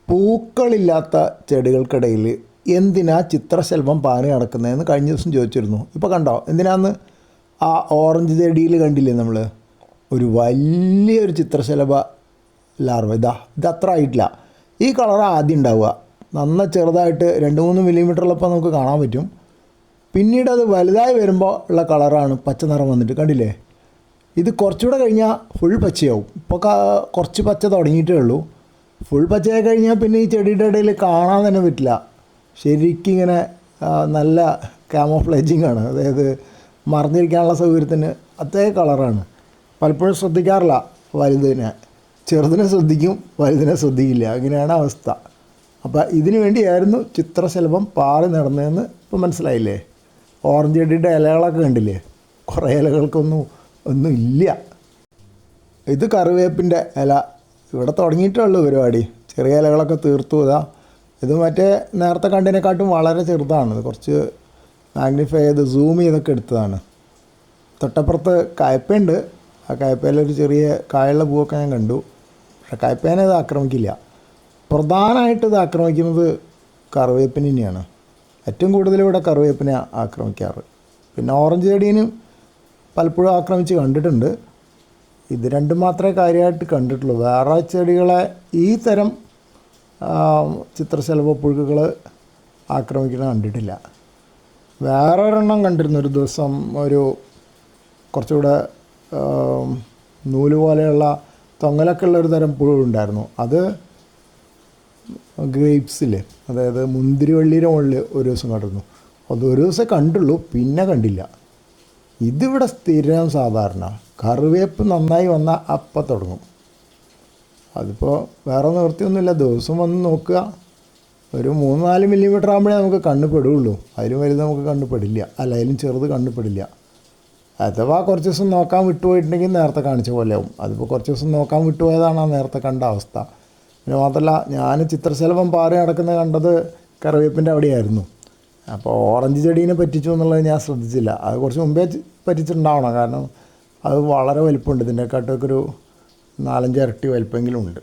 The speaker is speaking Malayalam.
പൂക്കളില്ലാത്ത ചെടികൾക്കിടയിൽ എന്തിനാ ചിത്രശലഭം പാറി നടക്കുന്നതെന്ന് കഴിഞ്ഞ ദിവസം ചോദിച്ചിരുന്നു. ഇപ്പോൾ കണ്ടോ എന്തിനാന്ന്? ആ ഓറഞ്ച് ചെടിയിൽ കണ്ടില്ലേ നമ്മൾ ഒരു വലിയൊരു ചിത്രശലഭ ലാർവ. ഇതത്ര ആയിട്ടില്ല. ഈ കളർ ആദ്യം ഉണ്ടാവുക നന്ന ചെറുതായിട്ട് 2-3 മില്ലിമീറ്ററുള്ളപ്പോൾ നമുക്ക് കാണാൻ പറ്റും. പിന്നീട് അത് വലുതായി വരുമ്പോൾ ഉള്ള കളറാണ് പച്ച നിറം വന്നിട്ട് കണ്ടില്ലേ. ഇത് കുറച്ചുകൂടെ കഴിഞ്ഞാൽ ഫുൾ പച്ചയാവും. ഇപ്പോൾ കുറച്ച് പച്ച തുടങ്ങിയിട്ടേ ഉള്ളൂ. ഫുൾ പച്ചയായി കഴിഞ്ഞാൽ പിന്നെ ഈ ചെടിയുടെ ഇടയിൽ കാണാൻ തന്നെ പറ്റില്ല. ശരിക്കും ഇങ്ങനെ നല്ല ക്യാമോഫ്ലേജിങ് ആണ്. അതായത് മറിഞ്ഞിരിക്കാനുള്ള സൗകര്യത്തിന് അതേ കളറാണ്. പലപ്പോഴും ശ്രദ്ധിക്കാറില്ല വലുതിനെ. ചെറുതിനെ ശ്രദ്ധിക്കും, വലുതിനെ ശ്രദ്ധിക്കില്ല. അങ്ങനെയാണ് അവസ്ഥ. അപ്പോൾ ഇതിനു വേണ്ടിയായിരുന്നു ചിത്രശലഭം പാറി നടന്നതെന്ന് ഇപ്പോൾ മനസ്സിലായില്ലേ. ഓറഞ്ച് ചെടിയുടെ ഇലകളൊക്കെ കണ്ടില്ലേ, കുറേ ഇലകൾക്കൊന്നും ഇല്ല. ഇത് കറിവേപ്പിൻ്റെ ഇല. ഇവിടെ തുടങ്ങിയിട്ടുള്ളൂ പരിപാടി. ചെറിയ ഇലകളൊക്കെ തീർത്തു. ഇത് മറ്റേ നേരത്തെ കണ്ടതിനെക്കാട്ടും വളരെ ചെറുതാണ്. ഇത് കുറച്ച് മാഗ്നിഫൈ ചെയ്ത് സൂം ചെയ്തൊക്കെ എടുത്തതാണ്. തൊട്ടപ്പുറത്ത് കയ്പ്പയുണ്ട്. ആ കയ്പ്പയിലൊരു ചെറിയ കായുള്ള പൂവൊക്കെ ഞാൻ കണ്ടു. പക്ഷേ കയ്പ്പേനെ ഇത് ആക്രമിക്കില്ല. പ്രധാനമായിട്ട് ഇത് ആക്രമിക്കുന്നത് കറിവേപ്പിന് തന്നെയാണ്. ഏറ്റവും കൂടുതൽ ഇവിടെ കറിവേപ്പിനെ ആക്രമിക്കാറ്. പിന്നെ ഓറഞ്ച് ചെടീനും പലപ്പോഴും ആക്രമിച്ച് കണ്ടിട്ടുണ്ട്. ഇത് രണ്ടും മാത്രമേ കാര്യമായിട്ട് കണ്ടിട്ടുള്ളൂ. വേറെ ചെടികളെ ഈ തരം ചിത്രശലഭ പുഴുക്കൾ ആക്രമിക്കുന്നത് കണ്ടിട്ടില്ല. വേറെ ഒരെണ്ണം കണ്ടിരുന്നു ഒരു ദിവസം. ഒരു കുറച്ചുകൂടെ നൂല് പോലെയുള്ള തൊങ്ങലൊക്കെ ഉള്ളൊരു തരം പുഴുണ്ടായിരുന്നു. അത് ഗ്രേപ്സിൽ, അതായത് മുന്തിരിവള്ളിയുടെ മുകളിൽ ഒരു ദിവസം കണ്ടിരുന്നു. അതൊരു ദിവസം കണ്ടുള്ളൂ, പിന്നെ കണ്ടില്ല. ഇതിവിടെ സ്ഥിരം സാധാരണ. കറിവേപ്പ് നന്നായി വന്നാൽ അപ്പം തുടങ്ങും. അതിപ്പോൾ വേറെ നിവൃത്തിയൊന്നുമില്ല. ദിവസം വന്ന് നോക്കുക. ഒരു 3-4 മില്ലിമീറ്റർ ആകുമ്പോഴേ നമുക്ക് കണ്ണ് പെടുകയുള്ളൂ. അതിലും വലുത് നമുക്ക് കണ്ണ് പെടില്ല. അല്ല, അതിലും ചെറുത് കണ്ണ് പെടില്ല. അഥവാ കുറച്ച് ദിവസം നോക്കാൻ വിട്ടുപോയിട്ടുണ്ടെങ്കിൽ നേരത്തെ കാണിച്ച പോലെയാവും. അതിപ്പോൾ കുറച്ച് ദിവസം നോക്കാൻ വിട്ടുപോയതാണ് ആ നേരത്തെ കണ്ട അവസ്ഥ. പിന്നെ മാത്രമല്ല, ഞാൻ ചിത്രശലഭം പാറി നടക്കുന്നത് കണ്ടത് കറിവേപ്പിൻ്റെ അവിടെയായിരുന്നു. അപ്പോൾ ഓറഞ്ച് ചെടീനെ പറ്റിച്ചു എന്നുള്ളത് ഞാൻ ശ്രദ്ധിച്ചില്ല. അത് കുറച്ച് മുമ്പേ പറ്റിച്ചിട്ടുണ്ടാവണം. കാരണം അത് വളരെ വലിപ്പമുണ്ട്. ഇതിനെക്കാട്ടൊക്കെ ഒരു 4-5 ഇരട്ടി വലിപ്പമെങ്കിലും ഉണ്ട്.